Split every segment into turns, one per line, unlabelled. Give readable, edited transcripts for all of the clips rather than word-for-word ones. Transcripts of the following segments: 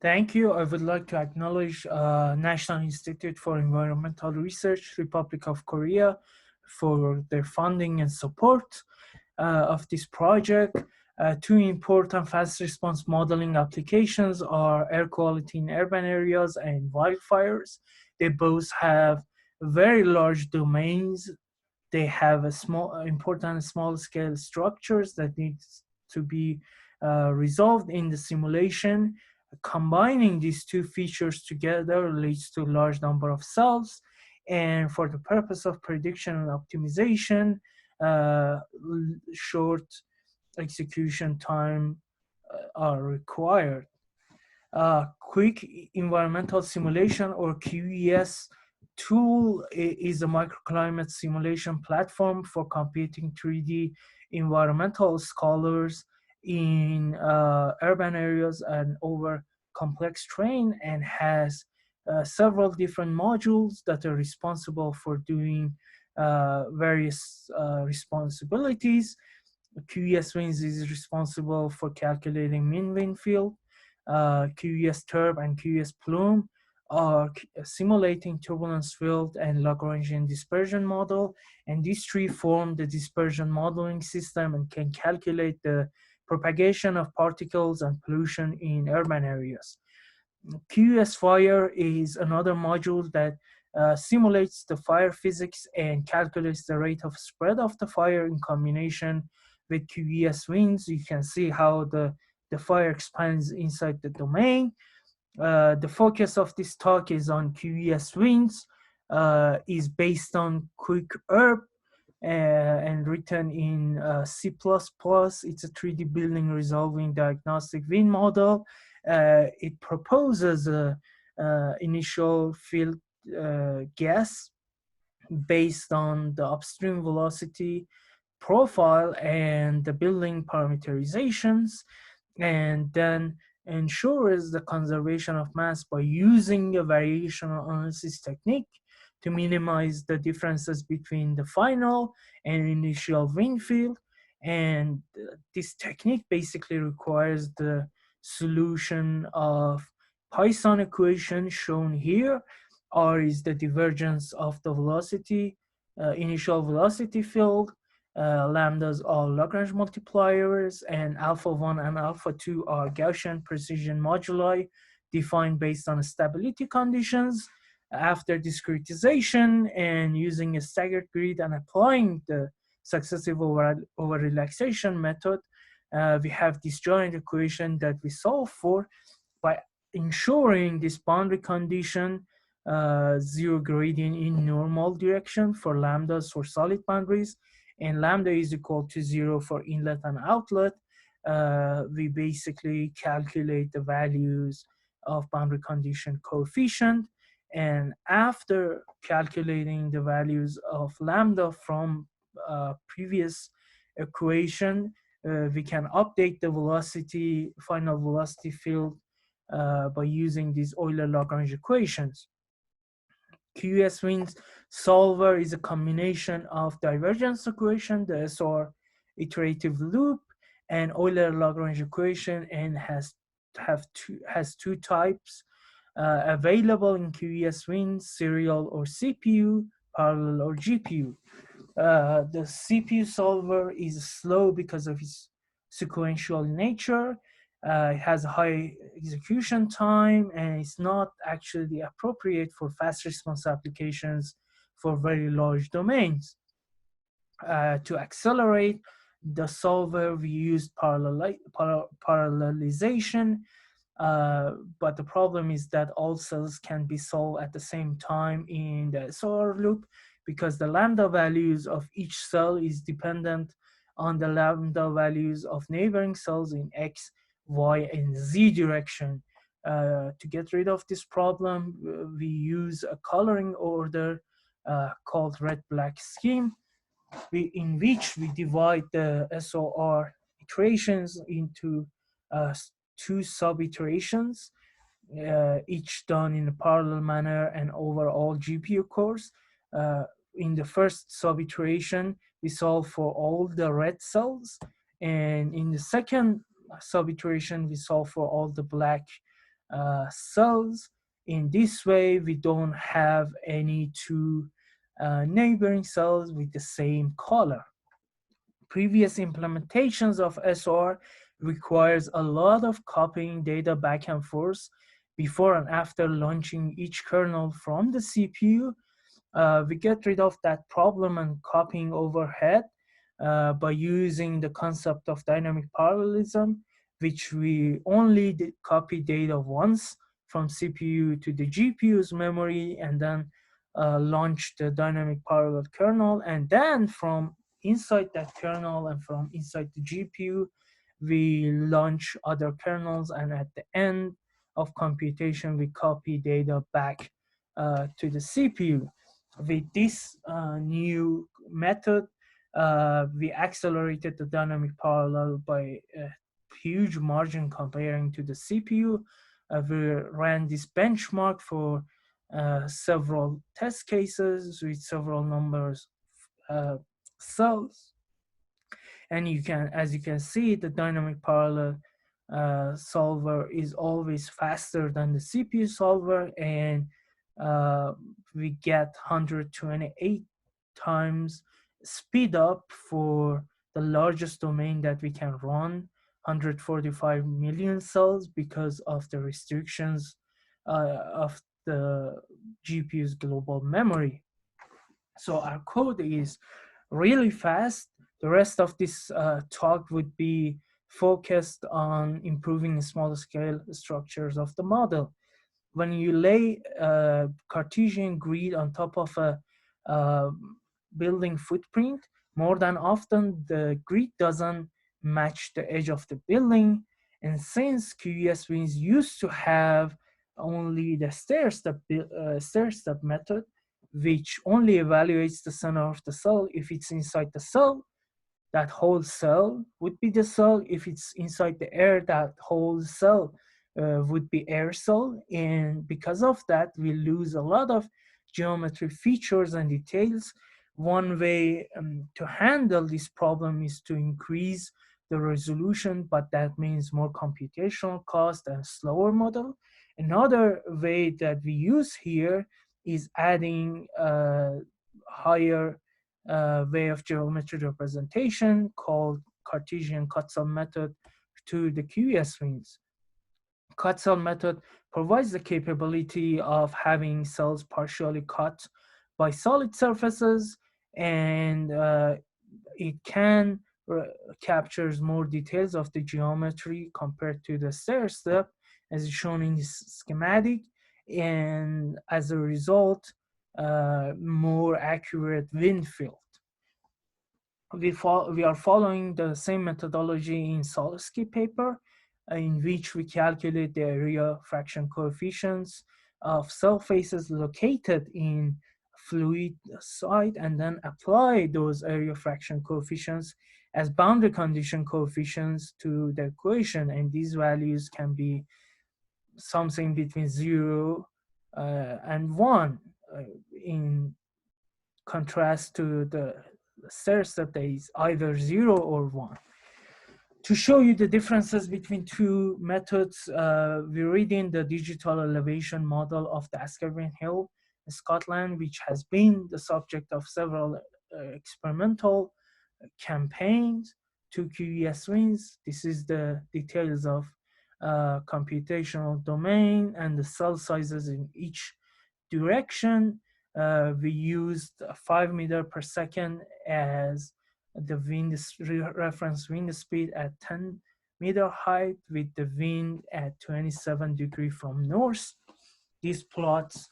Thank you. I would like to acknowledge National Institute for Environmental Research, Republic of Korea, for their funding and support of this project. Two important fast response modeling applications are air quality in urban areas and wildfires. They both have very large domains. They have a important small scale structures that needs to be resolved in the simulation. Combining these two features together leads to a large number of cells, and for the purpose of prediction and optimization, short execution time are required. Quick environmental simulation, or QES tool, is a microclimate simulation platform for computing 3D environmental scholars in urban areas and over complex terrain, and has several different modules that are responsible for doing various responsibilities. QES-Winds is responsible for calculating mean wind field. QES-Turb and QES-Plume are simulating turbulence field and Lagrangian dispersion model, and these three form the dispersion modeling system and can calculate the propagation of particles and pollution in urban areas. QES-Fire is another module that simulates the fire physics and calculates the rate of spread of the fire in combination with QES-Winds. You can see how the fire expands inside the domain. The focus of this talk is on QES-Winds, is based on QUIC-URB, and written in C++. It's a 3D building resolving diagnostic wind model. It proposes a initial field guess based on the upstream velocity profile and the building parameterizations, and then ensures the conservation of mass by using a variational analysis technique to minimize the differences between the final and initial wind field. And this technique basically requires the solution of Poisson equation shown here. R is the divergence of the velocity, initial velocity field. Lambdas are Lagrange multipliers, and alpha 1 and alpha 2 are Gaussian precision moduli defined based on stability conditions. After discretization and using a staggered grid and applying the successive over relaxation method, we have this joint equation that we solve for by ensuring this boundary condition, zero gradient in normal direction for lambdas for solid boundaries, and lambda is equal to 0 for inlet and outlet. We basically calculate the values of boundary condition coefficient, and after calculating the values of lambda from previous equation, we can update the velocity, final velocity field, by using these Euler-Lagrange equations. QES-Winds solver is a combination of divergence equation, the SR iterative loop, and Euler-Lagrange equation, and has two types available in QES-Winds: serial or CPU, parallel or GPU. The CPU solver is slow because of its sequential nature. It has a high execution time, and it's not actually appropriate for fast response applications for very large domains. To accelerate the solver, we used parallelization, but the problem is that all cells can be solved at the same time in the SOR loop, because the lambda values of each cell is dependent on the lambda values of neighboring cells in X, Y, and Z direction. To get rid of this problem, we use a coloring order called red-black scheme, in which we divide the SOR iterations into two sub-iterations, each done in a parallel manner and over all GPU cores. In the first sub-iteration, we solve for all the red cells, and in the second sub-iteration, we solve for all the black cells. In this way, we don't have any two neighboring cells with the same color. Previous implementations of SOR requires a lot of copying data back and forth before and after launching each kernel from the CPU. We get rid of that problem and copying overhead by using the concept of dynamic parallelism, which we only copy data once from CPU to the GPU's memory and then launch the dynamic parallel kernel. And then from inside that kernel and from inside the GPU, we launch other kernels. And at the end of computation, we copy data back to the CPU. With this new method, we accelerated the dynamic parallel by a huge margin comparing to the CPU. We ran this benchmark for several test cases with several numbers of cells. And you can, as you can see, the dynamic parallel solver is always faster than the CPU solver, and we get 128 times speed up for the largest domain that we can run, 145 million cells, because of the restrictions of the GPU's global memory. So our code is really fast. The rest of this talk would be focused on improving small scale structures of the model. When you lay a Cartesian grid on top of a building footprint, more than often the grid doesn't match the edge of the building. And since QES-Winds used to have only the stair-step method, which only evaluates the center of the cell if it's inside the cell, that whole cell would be the cell. If it's inside the air, that whole cell would be air cell. And because of that, we lose a lot of geometry features and details. One way to handle this problem is to increase the resolution, but that means more computational cost and slower model. Another way that we use here is adding higher way of geometry representation called Cartesian cut cell method to the QES-Winds. Cut cell method provides the capability of having cells partially cut by solid surfaces, and it can captures more details of the geometry compared to the stair-step, as shown in this schematic, and as a result, more accurate wind field. We are following the same methodology in Solsky paper, in which we calculate the area fraction coefficients of cell faces located in fluid site and then apply those area fraction coefficients as boundary condition coefficients to the equation. And these values can be something between 0 and 1 in contrast to the stair-step that is either 0 or 1. To show you the differences between two methods, we read in the digital elevation model of the Askervin Hill, Scotland, which has been the subject of several experimental campaigns to QES-Winds. This is the details of computational domain and the cell sizes in each direction. We used 5 meters per second as the wind reference wind speed at 10-meter height with the wind at 27 degrees from north. These plots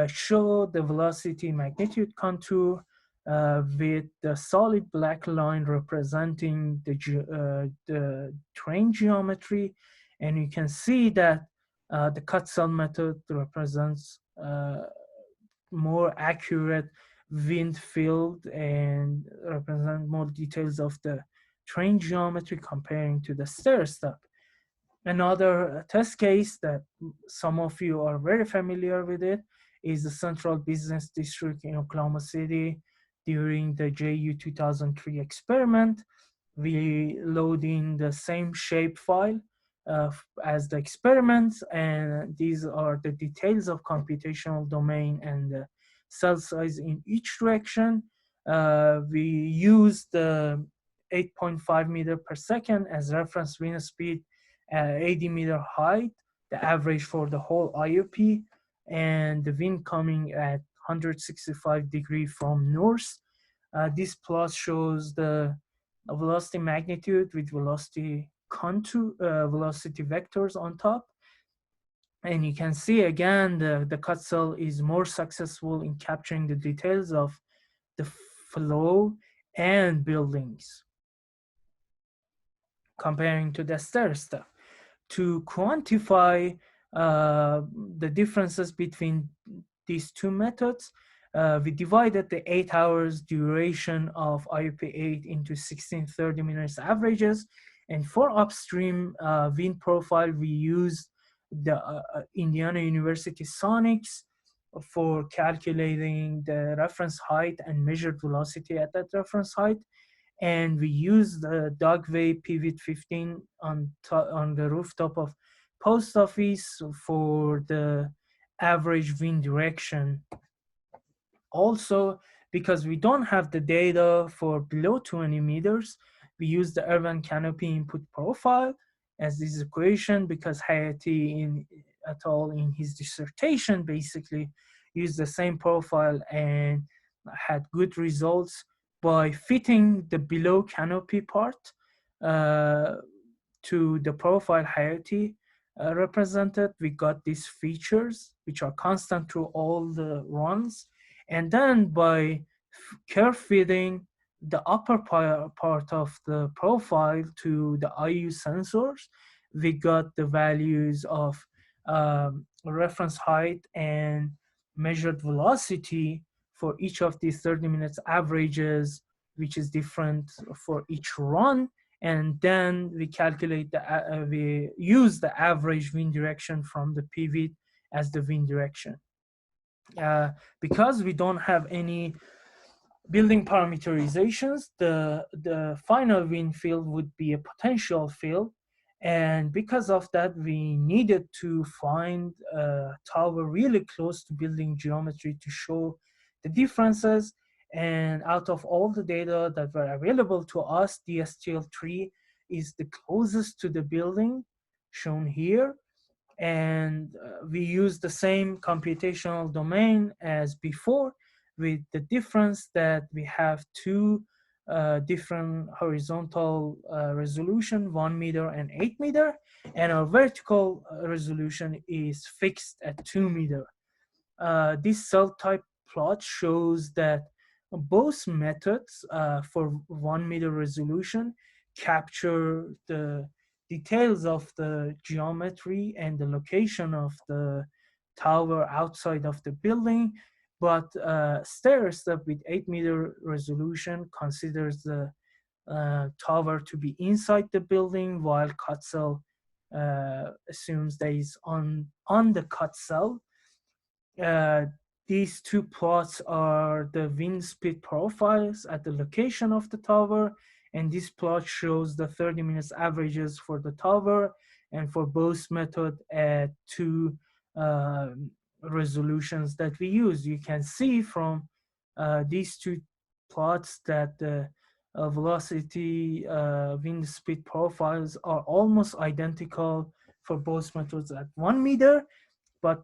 show the velocity magnitude contour with the solid black line representing the terrain geometry. And you can see that the cut cell method represents more accurate wind field and represent more details of the terrain geometry comparing to the stair-step. Another test case that some of you are very familiar with it is the Central Business District in Oklahoma City during the JU 2003 experiment. We load in the same shape file as the experiments, and these are the details of computational domain and the cell size in each direction. We use the 8.5 meter per second as reference wind speed, 80 meter height, the average for the whole IOP, and the wind coming at 165 degrees from north. This plot shows the velocity magnitude with velocity contour, velocity vectors on top. And you can see again, the cut cell is more successful in capturing the details of the flow and buildings comparing to the stair-step. To quantify the differences between these two methods, we divided the 8 hours duration of IUP8 into 16 30-minute averages. And for upstream wind profile, we used the Indiana University sonics for calculating the reference height and measured velocity at that reference height. And we used the Dogway PV15 on the rooftop of post office for the average wind direction. Also, because we don't have the data for below 20 meters, we use the urban canopy input profile as this equation, because Hayati et al. In his dissertation basically used the same profile and had good results by fitting the below canopy part to the profile Hayati represented. We got these features which are constant through all the runs. And then by curve fitting the upper part of the profile to the IU sensors, we got the values of reference height and measured velocity for each of these 30 minutes averages, which is different for each run. And then we calculate we use the average wind direction from the pivot as the wind direction. Because we don't have any building parameterizations, the final wind field would be a potential field. And because of that, we needed to find a tower really close to building geometry to show the differences. And out of all the data that were available to us, DSTL3 is the closest to the building shown here. And we use the same computational domain as before, with the difference that we have two different horizontal resolution, 1 meter and 8 meter, and our vertical resolution is fixed at 2 meter. This cell type plot shows that both methods for 1 meter resolution capture the details of the geometry and the location of the tower outside of the building, but stair-step with 8 meter resolution considers the tower to be inside the building, while cut cell assumes that is on the cut cell. These two plots are the wind speed profiles at the location of the tower, and this plot shows the 30 minutes averages for the tower and for both method at two resolutions that we use. You can see from these two plots that the velocity wind speed profiles are almost identical for both methods at 1 meter, but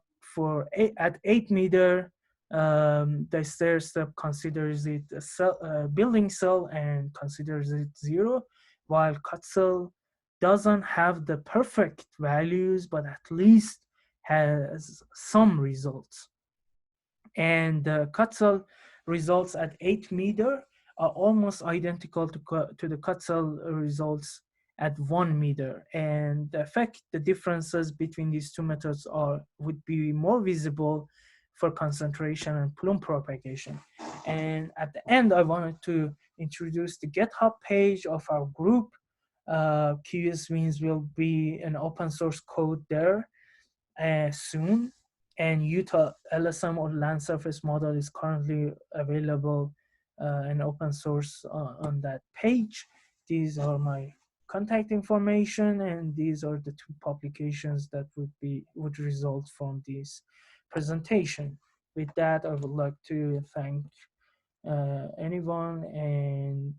at 8 meter, the stair-step considers it a building cell and considers it 0, while cut cell doesn't have the perfect values, but at least has some results. And the cut cell results at 8 meter are almost identical to the cut cell results at 1 meter. And the differences between these two methods would be more visible for concentration and plume propagation. And at the end, I wanted to introduce the GitHub page of our group. QES-Winds will be an open source code there soon. And Utah LSM or land surface model is currently available and open source on that page. These are my contact information, and these are the two publications that would result from this presentation. With that, I would like to thank anyone, and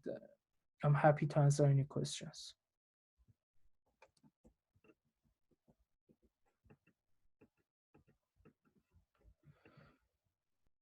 I'm happy to answer any questions.